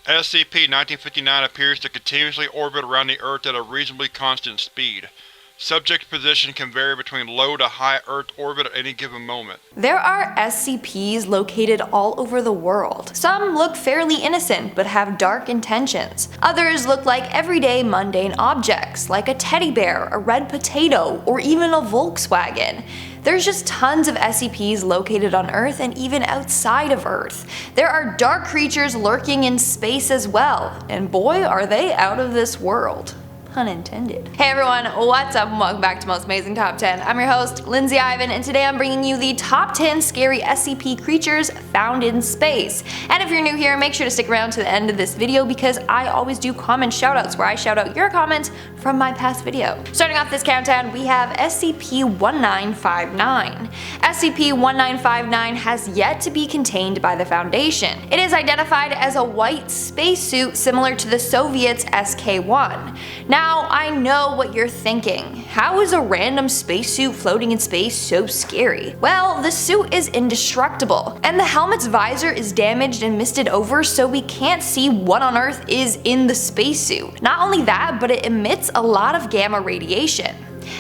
SCP-1959 appears to continuously orbit around the Earth at a reasonably constant speed. Subject's position can vary between low to high Earth orbit at any given moment. There are SCPs located all over the world. Some look fairly innocent but have dark intentions. Others look like everyday mundane objects, like a teddy bear, a red potato, or even a Volkswagen. There's just tons of SCPs located on Earth and even outside of Earth. There are dark creatures lurking in space as well, and boy are they out of this world. Pun intended. Hey everyone, what's up and welcome back to Most Amazing Top 10. I'm your host, Lindsay Ivan, and today I'm bringing you the top 10 scary SCP creatures found in space. And if you're new here, make sure to stick around to the end of this video because I always do comment shoutouts where I shout out your comments from my past video. Starting off this countdown, we have SCP-1959. SCP-1959 has yet to be contained by the Foundation. It is identified as a white spacesuit similar to the Soviets' SK-1. Now, I know what you're thinking. How is a random spacesuit floating in space so scary? Well, the suit is indestructible, and the helmet's visor is damaged and misted over so we can't see what on Earth is in the spacesuit. Not only that, but it emits a lot of gamma radiation.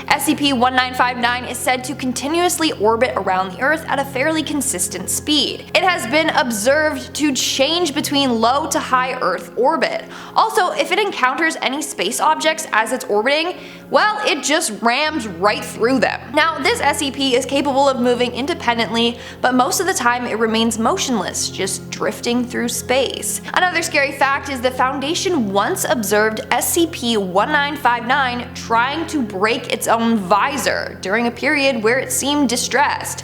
SCP-1959 is said to continuously orbit around the Earth at a fairly consistent speed. It has been observed to change between low to high Earth orbit. Also, if it encounters any space objects as it's orbiting, well, it just rams right through them. Now, this SCP is capable of moving independently, but most of the time it remains motionless, just drifting through space. Another scary fact is the Foundation once observed SCP-1959 trying to break its own visor during a period where it seemed distressed.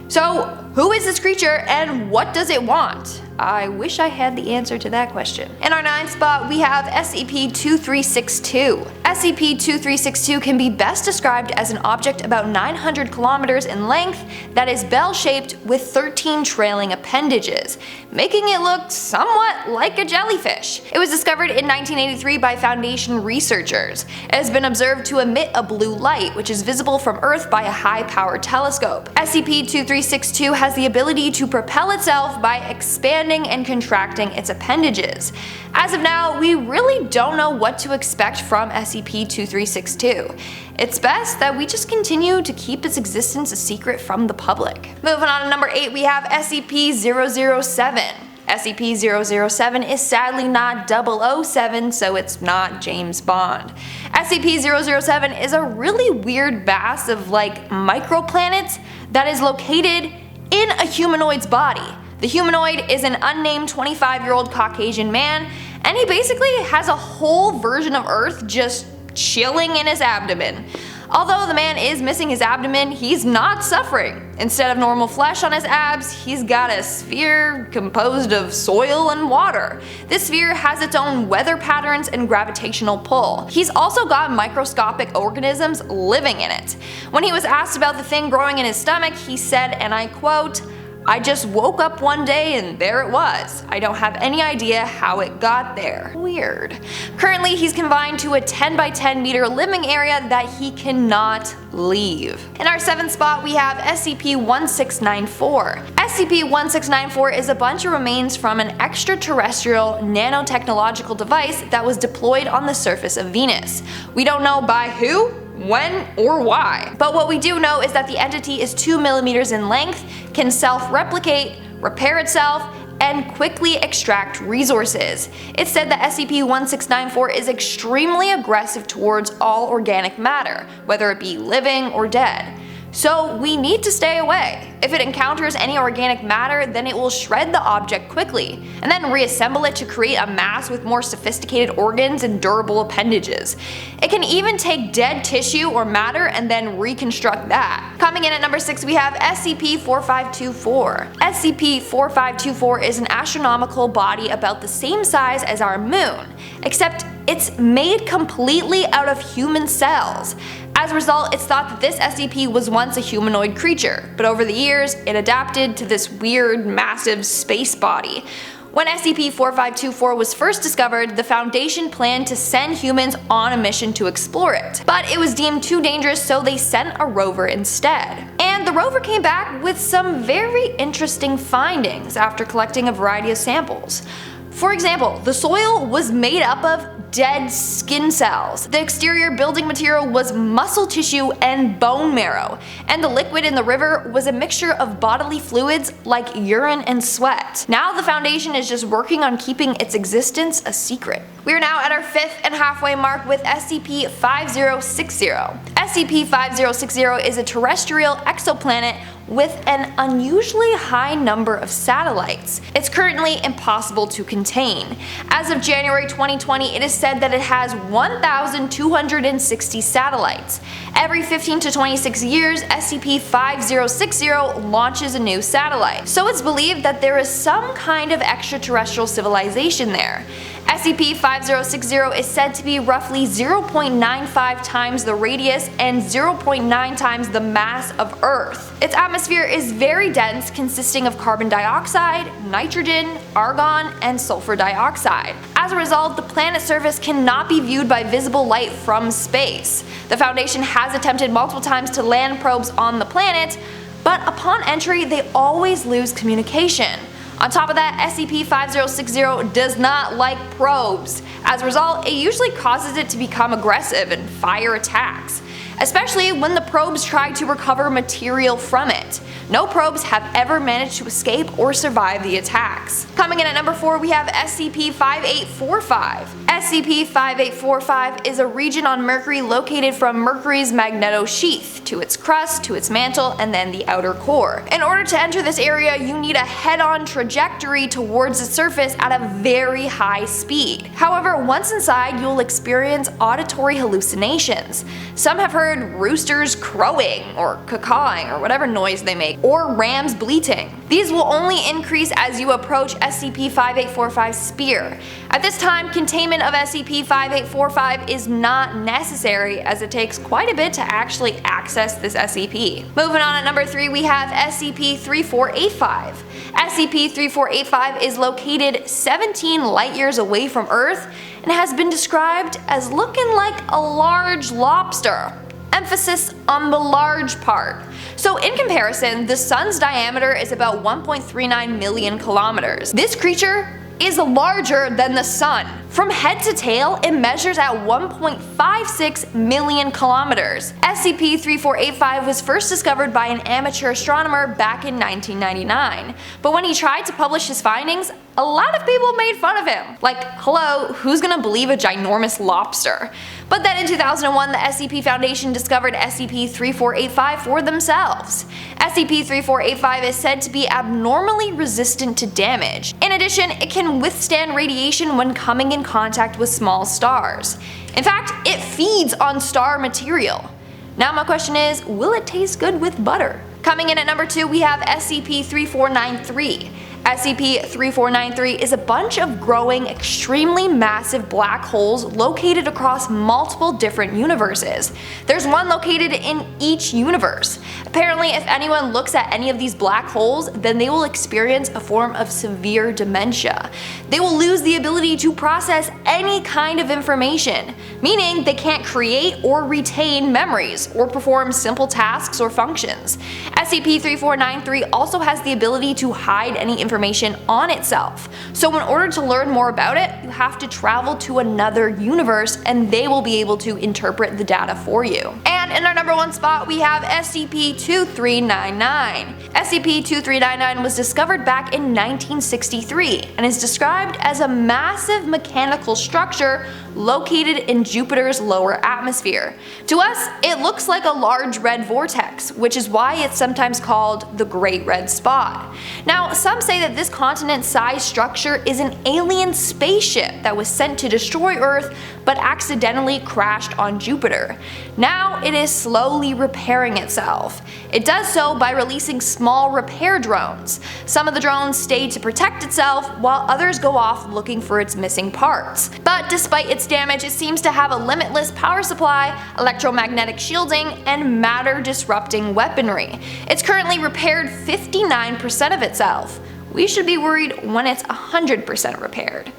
So, who is this creature and what does it want? I wish I had the answer to that question. In our 9th spot, we have SCP-2362. SCP-2362 can be best described as an object about 900 kilometers in length that is bell-shaped with 13 trailing appendages, making it look somewhat like a jellyfish. It was discovered in 1983 by Foundation researchers. It has been observed to emit a blue light, which is visible from Earth by a high-powered telescope. SCP-2362 has the ability to propel itself by expanding and contracting its appendages. As of now, we really don't know what to expect from SCP-2362. It's best that we just continue to keep its existence a secret from the public. Moving on to number 8, we have SCP-007. SCP-007 is sadly not 007, so it's not James Bond. SCP-007 is a really weird mass of microplanets that is located in a humanoid's body. The humanoid is an unnamed 25-year-old Caucasian man, and he basically has a whole version of Earth just chilling in his abdomen. Although the man is missing his abdomen, he's not suffering. Instead of normal flesh on his abs, he's got a sphere composed of soil and water. This sphere has its own weather patterns and gravitational pull. He's also got microscopic organisms living in it. When he was asked about the thing growing in his stomach, he said, and I quote, "I just woke up one day and there it was. I don't have any idea how it got there." Weird. Currently, he's confined to a 10 by 10 meter living area that he cannot leave. In our 7th spot, we have SCP-1694. SCP-1694 is a bunch of remains from an extraterrestrial nanotechnological device that was deployed on the surface of Venus. We don't know by who, when, or why. But what we do know is that the entity is 2 millimeters in length, can self-replicate, repair itself, and quickly extract resources. It's said that SCP-1694 is extremely aggressive towards all organic matter, whether it be living or dead. So we need to stay away. If it encounters any organic matter, then it will shred the object quickly, and then reassemble it to create a mass with more sophisticated organs and durable appendages. It can even take dead tissue or matter and then reconstruct that. Coming in at number 6, we have SCP-4524. SCP-4524 is an astronomical body about the same size as our moon, except it's made completely out of human cells. As a result, it's thought that this SCP was once a humanoid creature, but over the years, it adapted to this weird, massive space body. When SCP-4524 was first discovered, the Foundation planned to send humans on a mission to explore it. But it was deemed too dangerous, so they sent a rover instead. And the rover came back with some very interesting findings after collecting a variety of samples. For example, the soil was made up of dead skin cells. The exterior building material was muscle tissue and bone marrow, and the liquid in the river was a mixture of bodily fluids like urine and sweat. Now the Foundation is just working on keeping its existence a secret. We are now at our 5th and halfway mark with SCP-5060. SCP-5060 is a terrestrial exoplanet with an unusually high number of satellites. It's currently impossible to contain. As of January 2020, it is said that it has 1,260 satellites. Every 15 to 26 years, SCP-5060 launches a new satellite. So it's believed that there is some kind of extraterrestrial civilization there. SCP-5060 is said to be roughly 0.95 times the radius and 0.9 times the mass of Earth. Its atmosphere is very dense, consisting of carbon dioxide, nitrogen, argon, and sulfur dioxide. As a result, the planet's surface cannot be viewed by visible light from space. The Foundation has attempted multiple times to land probes on the planet, but upon entry they always lose communication. On top of that, SCP-5060 does not like probes. As a result, it usually causes it to become aggressive and fire attacks, especially when the probes try to recover material from it. No probes have ever managed to escape or survive the attacks. Coming in at number 4, we have SCP-5845. SCP-5845 is a region on Mercury located from Mercury's magnetosheath to its crust, to its mantle, and then the outer core. In order to enter this area, you need a head-on trajectory towards the surface at a very high speed. However, once inside, you'll experience auditory hallucinations. Some have heard roosters crowing or cawing or whatever noise they make, or rams bleating. These will only increase as you approach SCP-5845's sphere. At this time, containment of SCP-5845 is not necessary, as it takes quite a bit to actually access this SCP. Moving on at number 3, we have SCP-3485. SCP-3485 is located 17 light years away from Earth and has been described as looking like a large lobster. Emphasis on the large part. So in comparison, the sun's diameter is about 1.39 million kilometers. This creature is larger than the sun. From head to tail, it measures at 1.56 million kilometers. SCP-3485 was first discovered by an amateur astronomer back in 1999, but when he tried to publish his findings, a lot of people made fun of him. Like, hello, who's gonna believe a ginormous lobster? But then in 2001, the SCP Foundation discovered SCP-3485 for themselves. SCP-3485 is said to be abnormally resistant to damage. In addition, it can withstand radiation when coming in contact with small stars. In fact, it feeds on star material. Now my question is, will it taste good with butter? Coming in at number 2, we have SCP-3493. SCP-3493 is a bunch of growing, extremely massive black holes located across multiple different universes. There's one located in each universe. Apparently, if anyone looks at any of these black holes, then they will experience a form of severe dementia. They will lose the ability to process any kind of information, meaning they can't create or retain memories or perform simple tasks or functions. SCP-3493 also has the ability to hide any information on itself. So in order to learn more about it, you have to travel to another universe and they will be able to interpret the data for you. And in our number 1 spot, we have SCP-2399. SCP-2399 was discovered back in 1963 and is described as a massive mechanical structure located in Jupiter's lower atmosphere. To us, it looks like a large red vortex, which is why it's sometimes called the Great Red Spot. Now, some say that this continent-sized structure is an alien spaceship that was sent to destroy Earth but accidentally crashed on Jupiter. Now it is slowly repairing itself. It does so by releasing small repair drones. Some of the drones stay to protect itself, while others go off looking for its missing parts. But despite its damage, it seems to have a limitless power supply, electromagnetic shielding, and matter-disrupting weaponry. It's currently repaired 59% of itself. We should be worried when it's 100% repaired.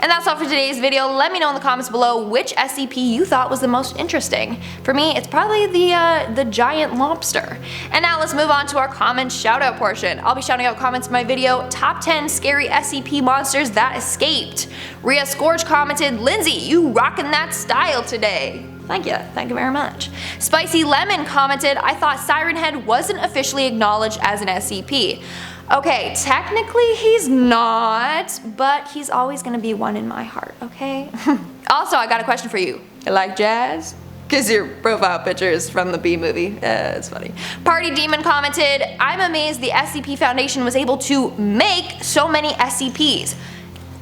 And that's all for today's video. Let me know in the comments below which SCP you thought was the most interesting. For me, it's probably the giant lobster. And now let's move on to our comment shoutout portion. I'll be shouting out comments in my video, Top 10 Scary SCP Monsters That Escaped. Rhea Scourge commented, Lindsay, you rockin' that style today. Thank you very much. Spicy Lemon commented, I thought Siren Head wasn't officially acknowledged as an SCP. Okay, technically he's not, but he's always gonna be one in my heart, okay? Also, I got a question for you. You like jazz? Cause your profile picture is from the B movie. It's funny. Party Demon commented, I'm amazed the SCP Foundation was able to make so many SCPs.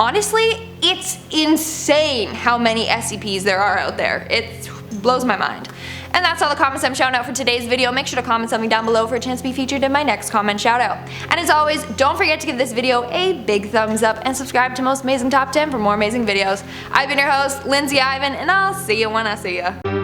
Honestly, it's insane how many SCPs there are out there. It blows my mind. And that's all the comments I'm shouting out for today's video. Make sure to comment something down below for a chance to be featured in my next comment shout out. And as always, don't forget to give this video a big thumbs up and subscribe to Most Amazing Top 10 for more amazing videos. I've been your host, Lindsay Ivan, and I'll see you when I see you.